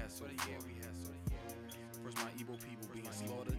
First, my Igbo people being slaughtered.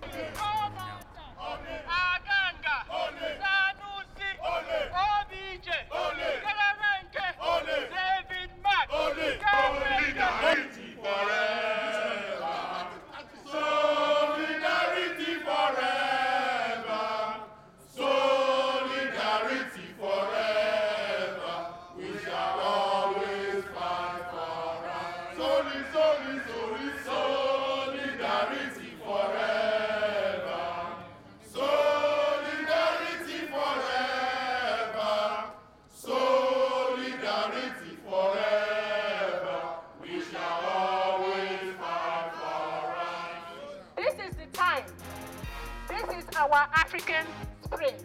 Our African spring.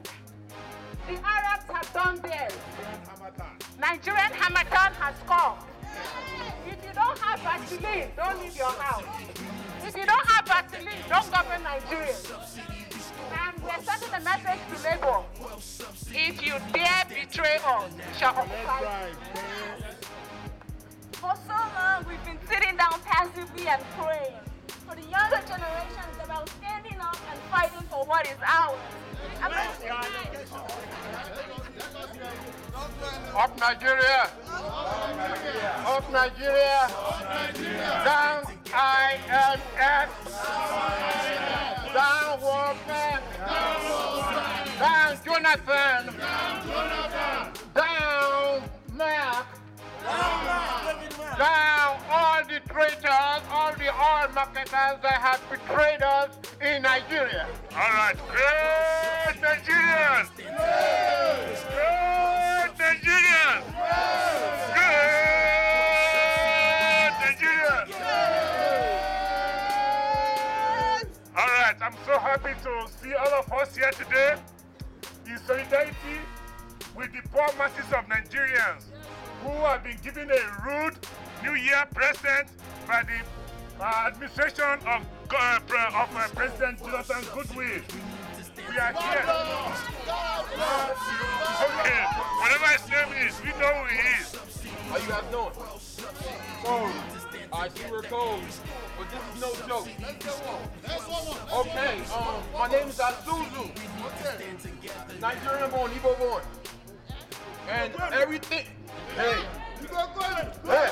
The Arabs have done theirs. Nigerian Hamatan has come. If you don't have Vaseline, don't leave your house. If you don't have Vaseline, don't govern Nigeria. And we're sending a message to Labour. If you dare betray us, we shall occupy you. For so long, we've been sitting down passively and praying. For the younger generation, it's about standing up and fighting for what is ours. Up Nigeria! Up Nigeria! Down IMF! Down Walker! Down Jonathan! Down Mark! Down all the traitors, all the oil marketers that have betrayed us in Nigeria. All right, great Nigerians! Great Nigerians! Great Nigerians! All right, I'm so happy to see all of us here today in solidarity with the poor masses of Nigerians who have been given a rude New Year present by the administration of President Jonathan Goodwill. We are here. Okay, whatever his name is, we know who he is. How you guys doing? Cold. I see we're cold, but this is no joke. Okay, my name is Azuzu. Nigerian born, Igbo born. And everything. Hey. Hey.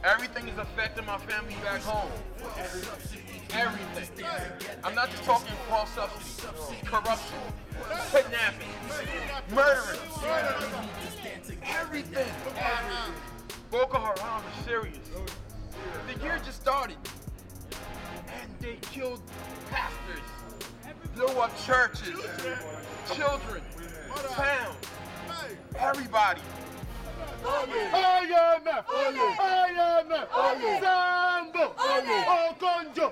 Everything is affecting my family back home. Everything. I'm not just talking false subsidies, corruption, kidnapping, murdering. Everything. Boko Haram is serious. The year just started. And they killed pastors, blew up churches, children, towns, everybody. IMF, IMF, Sambo, Okonjo,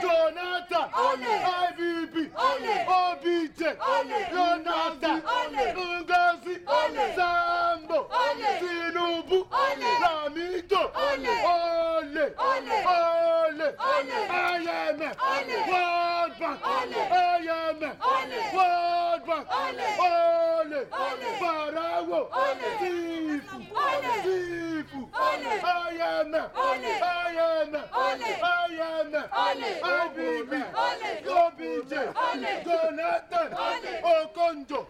Jonathan, IVB, OBJ, Jonathan, Ngozi, Sambo, Tinubu, Lamido, Ole, IMF, World Bank, IMF, World Bank, Ole, Barawo, Tifu, IMF, IVB, OBJ, Jonathan, Okonjo,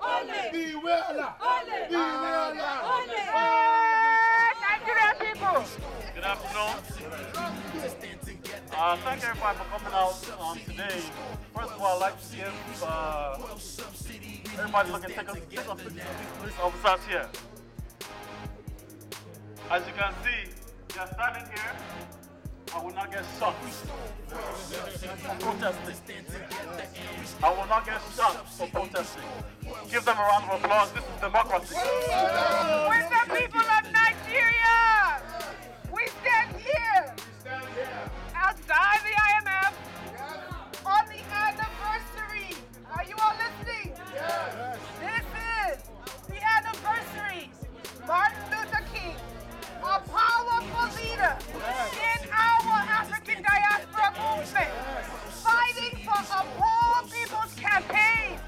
Iweala, Nigerian people. Good afternoon. Thank everybody for coming out today. First of all, I'd like to give everybody looking take a police officers here. As you can see, they are standing here. I will not get shot for protesting. I will not get shot for protesting. Give them a round of applause. This is democracy. We're the people of Nigeria. We stand here outside the IMF on the anniversary. Are you all listening? Yes. This is the anniversary. Martin Luther King, a powerful leader in our African diaspora movement, fighting for a poor people's campaign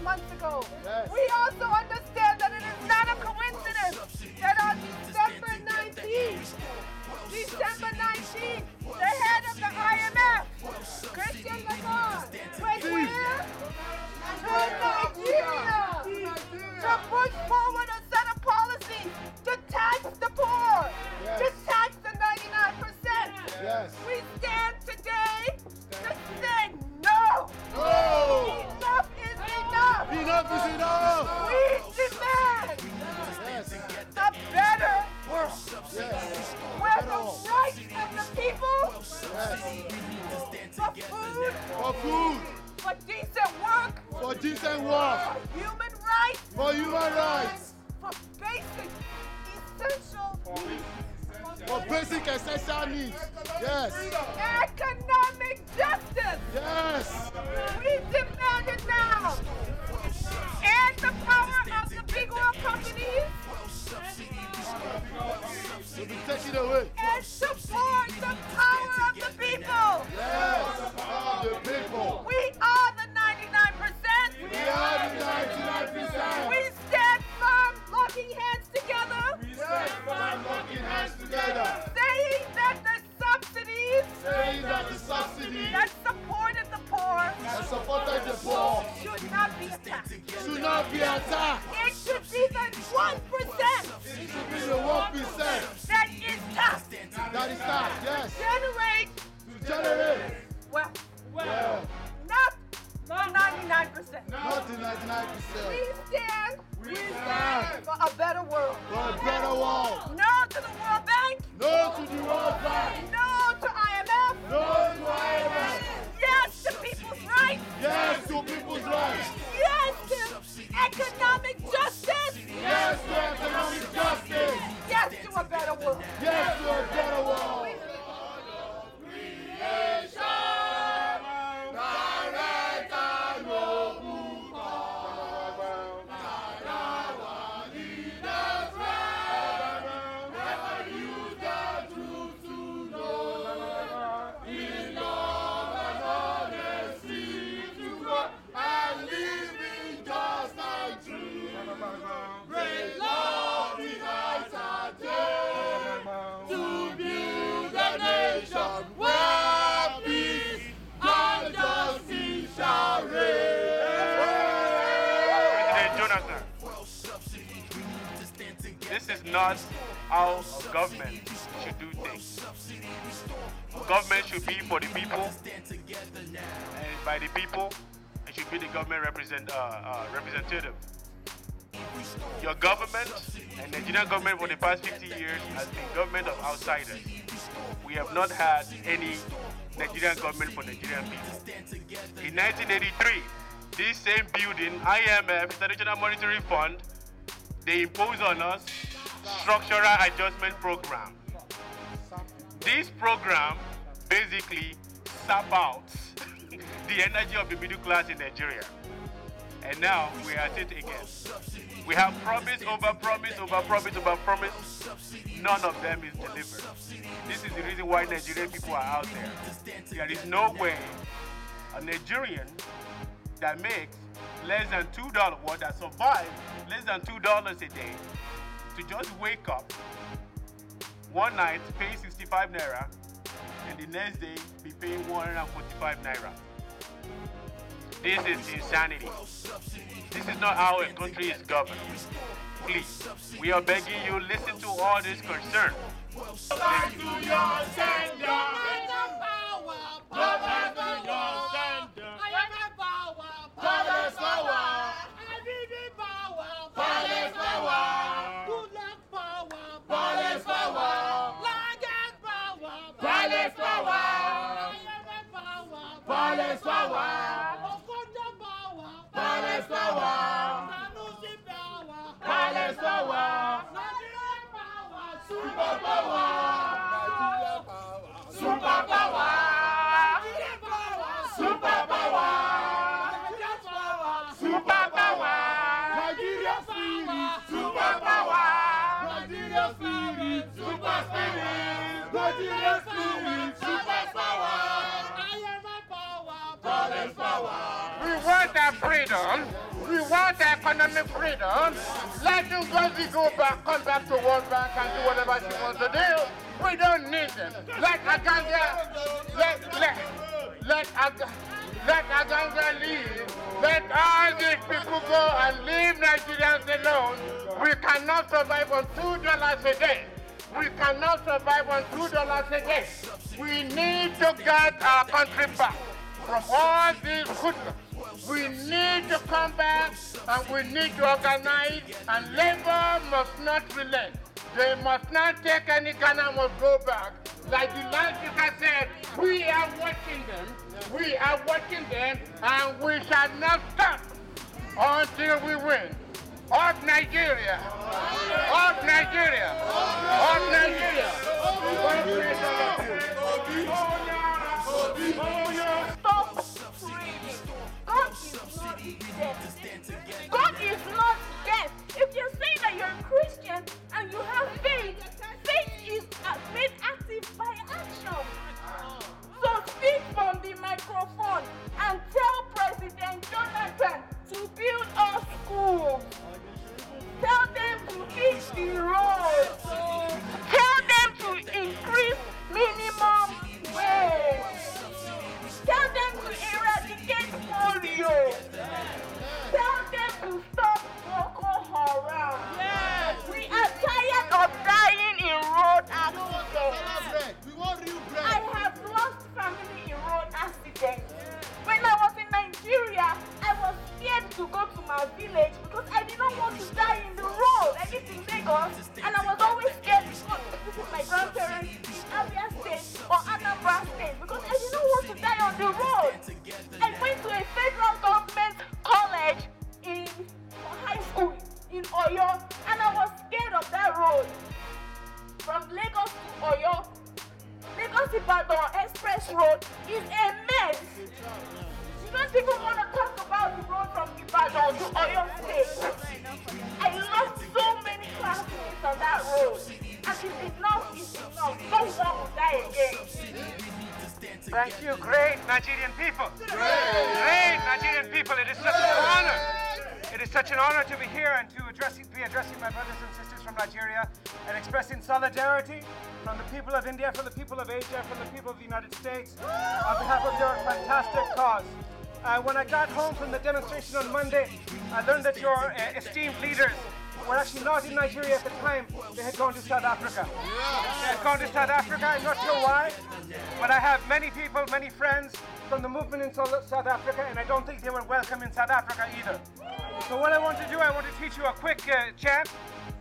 months ago. Yes. We also understand that it is not a coincidence that on December 19th, the head of the IMF, Christian Lagarde, went where? To Nigeria to push forward a set of policies to tax the poor, to tax the 99%. Yes. We stand today to say no. No. Enough is enough. Enough is enough. We demand Yes. a better world Yes. where the rights of the people, Yes. for food, For food. for decent work, For decent work. for human rights, For human rights. for basic, essential, For basic essential needs. Yes. economic justice. Yes. We demand it now. And the power of the big oil companies To be taken away. and support the power of the people. Yes. The people. We are the 99%. We are the 99%. We stand firm, locking hands together, We stand firm, locking hands together. saying that the subsidies Saying that the subsidy that supported the poor that supported the poor should not be attacked. should not be attacked. It should be the 1% It should be the 1% that is taxed. that is taxed. Yes. Generate To generate. wealth, Well, not the 99%. not the 99%. We stand stand for a better world. for a better world. No to the World Bank. No to the World Bank. No to IMF. No to IMF. Yes to people's rights. Yes to people's rights. Yes to economic justice. Yes to economic justice. Yes to a better world. Yes to a better world. This is not how government should do things. Government should be for the people, and by the people, it should be the government representative. Your government and the Nigerian government for the past 50 years has been government of outsiders. We have not had any Nigerian government for Nigerian people. In 1983, this same building, IMF, International Monetary Fund, they imposed on us structural adjustment program. This program basically sap out the energy of the middle class in Nigeria. And now we are at it again. We have promise over promise over promise over promise. None of them is delivered. This is the reason why Nigerian people are out there. There is no way a Nigerian that makes less than $2, or that survives less than $2 a day, to just wake up one night, pay 65 naira, and the next day be paying 145 naira. This is insanity. This is not how a country is governed. Please, we are begging you, listen to all this concern. Back to your sender. Go back to your sender. Palace power. Palace power. Palace power. Palace power. Palace power. Palace power. Palace power. Super power. Super power. Super power. Super power. Nigeria spirit. Super power. Nigeria spirit. Super spirit. Nigeria spirit. Super power. Palace power. We want our freedom. We want economic freedom, let Ngozi come back to World Bank and do whatever she wants to do. We don't need them. Let Aganga leave. Let all these people go and leave Nigerians alone. We cannot survive on $2 a day. We cannot survive on $2 a day. We need to get our country back from all these hoodlums. We need to come back and we need to organize, and labor must not relent. They must not take any Ghana must go back. Like the last speaker said, we are watching them. We are watching them, and we shall not stop until we win. Up Nigeria! Up Nigeria! Up Nigeria! Stop praying. God is not dead. God is not dead. If you say that you're a Christian and you have faith, faith is made active by action. So speak from the microphone and tell President Jonathan to build our schools. Tell them to fix the roads. Tell them to increase minimum wage. Tell them to eradicate polio. Tell them to stop Boko Haram. Yes. We are tired of dying in road accidents. I have lost family in road accidents. When I was in Nigeria, I was scared to go to my village because I did not want to die in the road. I lived in Lagos, and I was always scared to go to visit my grandparents in Abia State or Anambra State because I did not want to die on the road. I went to a federal government college in high school in Oyo, and I was scared of that road. From Lagos to Oyo, Lagos-Ibadan Express Road is a mess. You don't even want to talk about the road from Ibadan to Oyo State. I lost so many classmates on that road. And it's enough is enough. No one will die again. Thank you, great Nigerian people. Great Nigerian people. It is such an honor. It is such an honor to be here and to be addressing my brothers and sisters from Nigeria and expressing solidarity from the people of India, from the people of Asia, from the people of the United States on behalf of your fantastic cause. When I got home from the demonstration on Monday, I learned that your esteemed leaders were actually not in Nigeria at the time. They had gone to South Africa. They had gone to South Africa. I'm not sure why, but I have many people, many friends from the movement in South Africa, and I don't think they were welcome in South Africa either. So what I want to do, I want to teach you a quick chant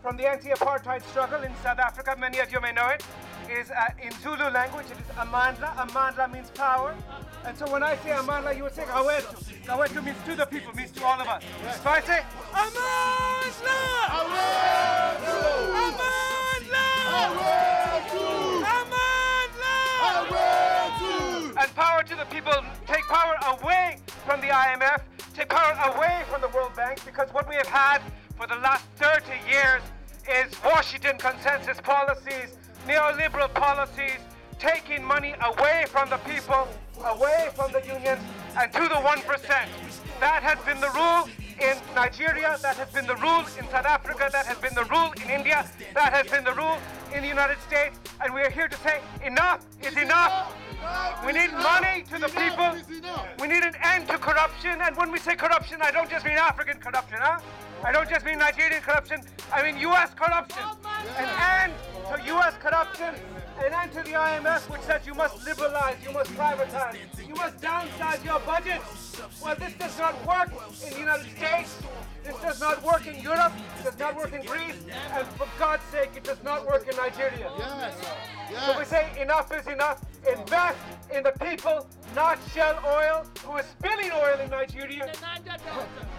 from the anti-apartheid struggle in South Africa. Many of you may know it. Is in Zulu language, it is Amandla. Amandla means power. And so when I say Amandla, you would say Kawetu. Kawetu means to the people, means to all of us. So I say Amandla! Amandla! Amandla! And power to the people. Take power away from the IMF. Take power away from the World Bank, because what we have had for the last 30 years is Washington consensus policies, neoliberal policies, taking money away from the people, away from the unions, and to the 1%. That has been the rule in Nigeria, that has been the rule in South Africa, that has been the rule in India, that has been the rule in the United States, and we are here to say enough is enough. We need money to the people. We need an end to corruption, and when we say corruption, I don't just mean African corruption, huh? I don't just mean Nigerian corruption, I mean US corruption. An end to US corruption, an end to the IMF, which says you must liberalize, you must privatize, you must downsize your budget. Well, this does not work in the United States. This does not work in Europe. It does not work in Greece. And for God's sake, it does not work in Nigeria. Yes. Yes. So we say enough is enough. Invest in the people, not Shell Oil, who is spilling oil in Nigeria.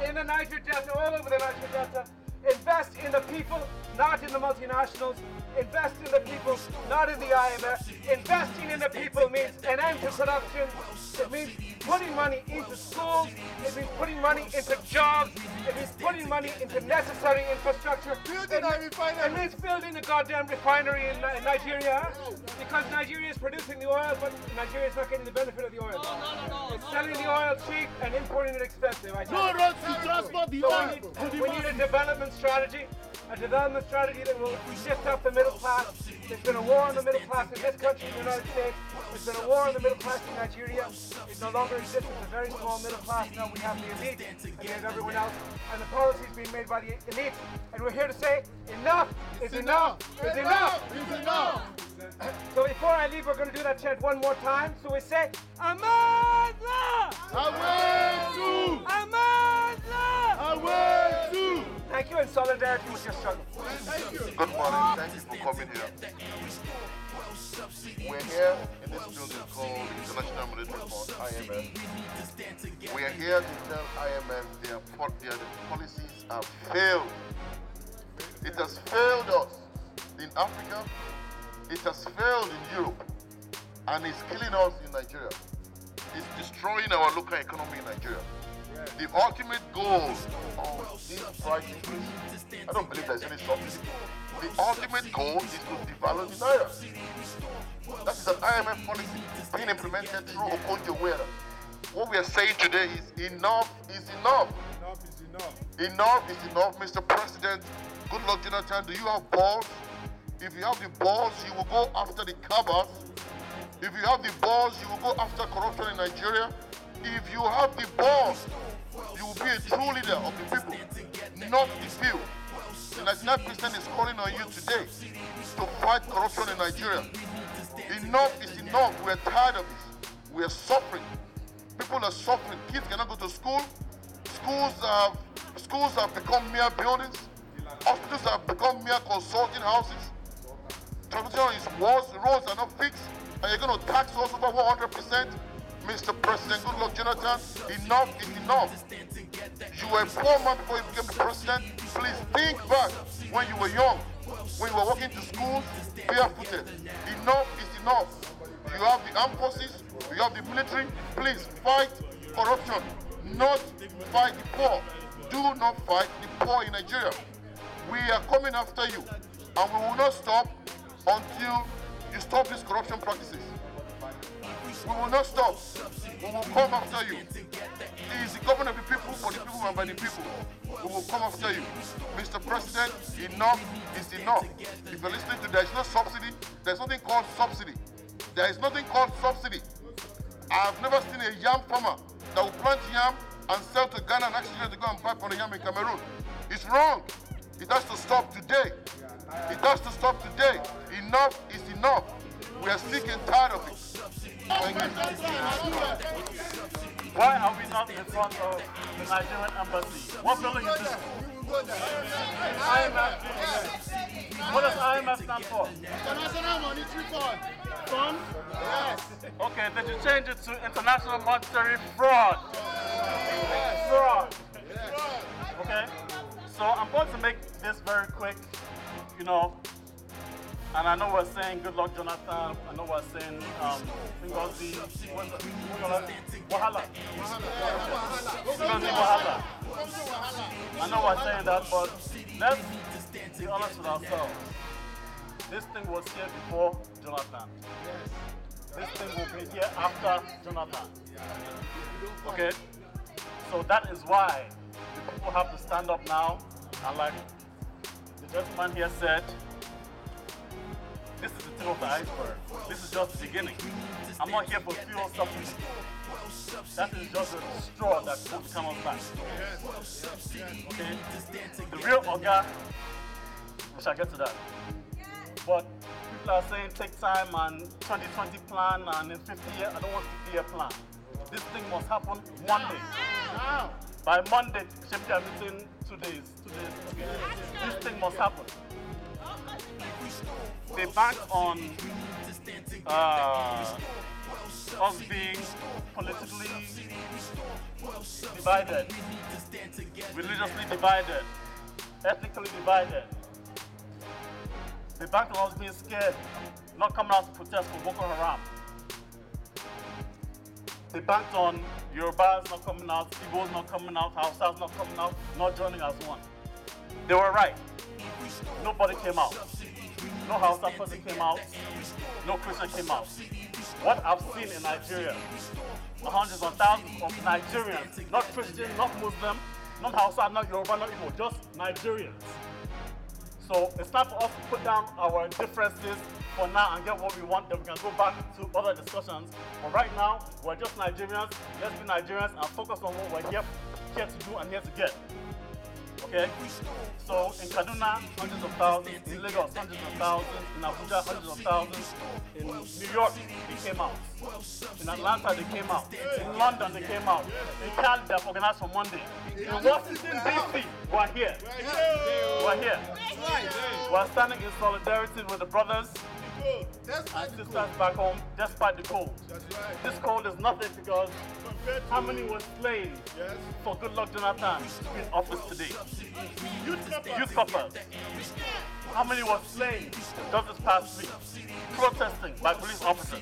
In the Niger Delta, all over the Niger Delta. Invest in the people, not in the multinationals. Invest in the people, not in the IMF. Investing in the people means an end to corruption. It means putting money into schools. It means putting money into jobs. It means putting money into necessary infrastructure. It means building a goddamn refinery in Nigeria. Because Nigeria is producing the oil, but Nigeria is not getting the benefit of the oil. It's selling the oil cheap and importing it expensive. No roads to transport the oil. We need a development strategy. A development strategy that will shift up the middle class. There's been a war on the middle class in this country, in the United States. There's been a war on the middle class in Nigeria. It no longer exists. It's a very small middle class. Now we have the elite and we have everyone else. And the policies being made by the elite. And we're here to say, enough is enough is enough is enough. So before I leave, we're going to do that chant one more time. So we say, Amadla! Awetu! Amadla! Awetu! Thank you in solidarity with your struggle. Thank you. Good morning. Thank you for coming here. We're here in this building called the International Monetary Fund, IMF. We are here to tell IMF their policies have failed. It has failed us in Africa. It has failed in Europe. And it's killing us in Nigeria. It's destroying our local economy in Nigeria. The ultimate goal of this price increase, I don't believe there's any subsidy. The ultimate goal is to devalue the naira. That is an IMF policy being implemented through Okonjo-Iweala. What we are saying today is enough is enough. Enough is enough. Enough is enough, Mr. President. Good luck, Jonathan. Do you have balls? If you have the balls, you will go after the cabals. If you have the balls, you will go after corruption in Nigeria. If you have the balls, you will be a true leader of the people, not the few. The 99% is calling on you today to fight corruption in Nigeria. Enough is enough. We are tired of this. We are suffering. People are suffering. Kids cannot go to school. Schools have become mere buildings. Hospitals have become mere consulting houses. Transportation is worse. Roads are not fixed. And you're going to tax us over 100%. Mr. President, good luck, Jonathan. Enough is enough. You were a poor man before you became the president. Please think back when you were young, when you were walking to schools barefooted. Enough is enough. You have the armed forces, you have the military. Please fight corruption, not fight the poor. Do not fight the poor in Nigeria. We are coming after you, and we will not stop until you stop these corruption practices. We will not stop. We will come after you. He is the government of the people, for the people, and by the people. We will come after you. Mr. President, enough is enough. If you're listening to, there is no subsidy. There's nothing called subsidy. There is nothing called subsidy. I have never seen a yam farmer that will plant yam and sell to Ghana and actually to go and buy for the yam in Cameroon. It's wrong. It has to stop today. It has to stop today. Enough is enough. We are sick and tired of it. Thank you. Why are we not in front of the Nigerian embassy? What building is this? IMF. What does IMF stand for? International Monetary Fund. Fund? Yes. Okay, then you change it to International Monetary Fraud. Fraud. Okay? So I'm going to make this very quick, and I know we're saying good luck, Jonathan. I know we're saying Ngozi, Wahala. Ngozi Wahala. I know we're saying that, but let's be honest with ourselves. This thing was here before Jonathan. This thing will be here after Jonathan. Okay? So that is why the people have to stand up now, and like the gentleman here said, this is the tip of the iceberg. This is just the beginning. I'm not here for fuel subsidy. That is just a straw that puts the camel's back. Okay? The real Oga, we shall get to that. But people are saying take time and 2020 plan and in 50 years, I don't want 50-year plan. This thing must happen Monday. By Monday, we are meeting 2 days. This thing must happen. They bank on us being politically divided, religiously divided, ethnically divided. They banked on us being scared, not coming out to protest for Boko Haram. They banked on Yorubas not coming out, Igbos not coming out, Hausas not coming out, not joining as one. They were right. Nobody came out. No Hausa person came out. No Christian came out. What I've seen in Nigeria, hundreds of thousands of Nigerians, not Christian, not Muslim, not Hausa, not Yoruba, not Igbo, just Nigerians. So it's time for us to put down our differences for now and get what we want, then we can go back to other discussions. But right now, we're just Nigerians. Let's be Nigerians and focus on what we're here to do and here to get. Okay? So in Kaduna, hundreds of thousands. In Lagos, hundreds of thousands. In Abuja, hundreds of thousands. In New York, they came out. In Atlanta, they came out. In London, they came out. In Cali, they've organized for Monday. In Washington, D.C., we're here. We're here. We're standing in solidarity with the brothers and sisters back home, despite the cold. This cold is nothing because how many were slain for Good Luck Jonathan to be in office today? Youth coppers. How many were slain just this past week protesting by police officers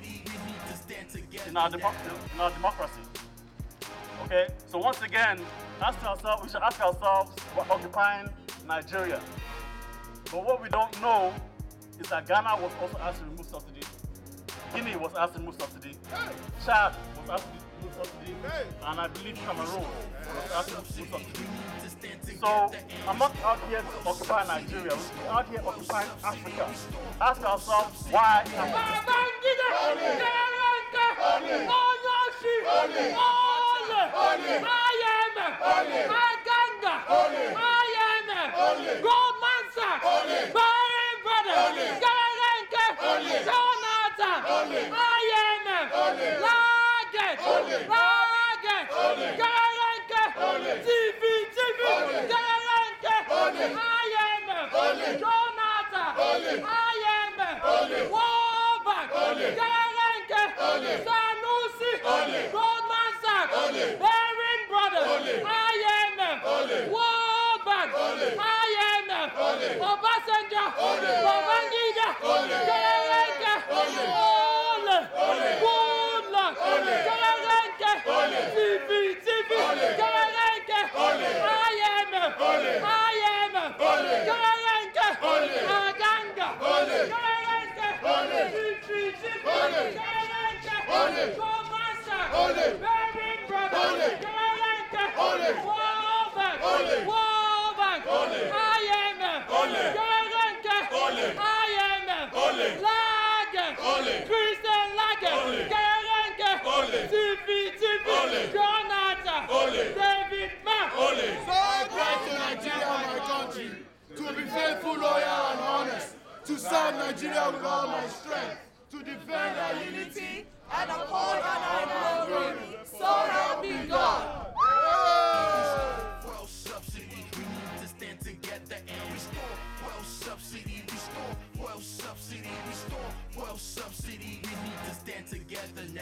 in our democracy? Okay, so once again, we should ask ourselves, we're occupying Nigeria. But what we don't know is that Ghana was also asked to remove subsidies. Guinea was asked to remove subsidy. Chad was asked to remove subsidy. And I believe Cameroon was asked to remove subsidy. So I'm not out here to occupy Nigeria. We're out here occupying Africa. Ask ourselves why to serve Nigeria with all my strength, to defend our unity and uphold our glory. So help me God. Well, subsidy, we need to stand together and restore. Well, subsidy, restore. Well, subsidy, restore. Well, subsidy, we need to stand together now.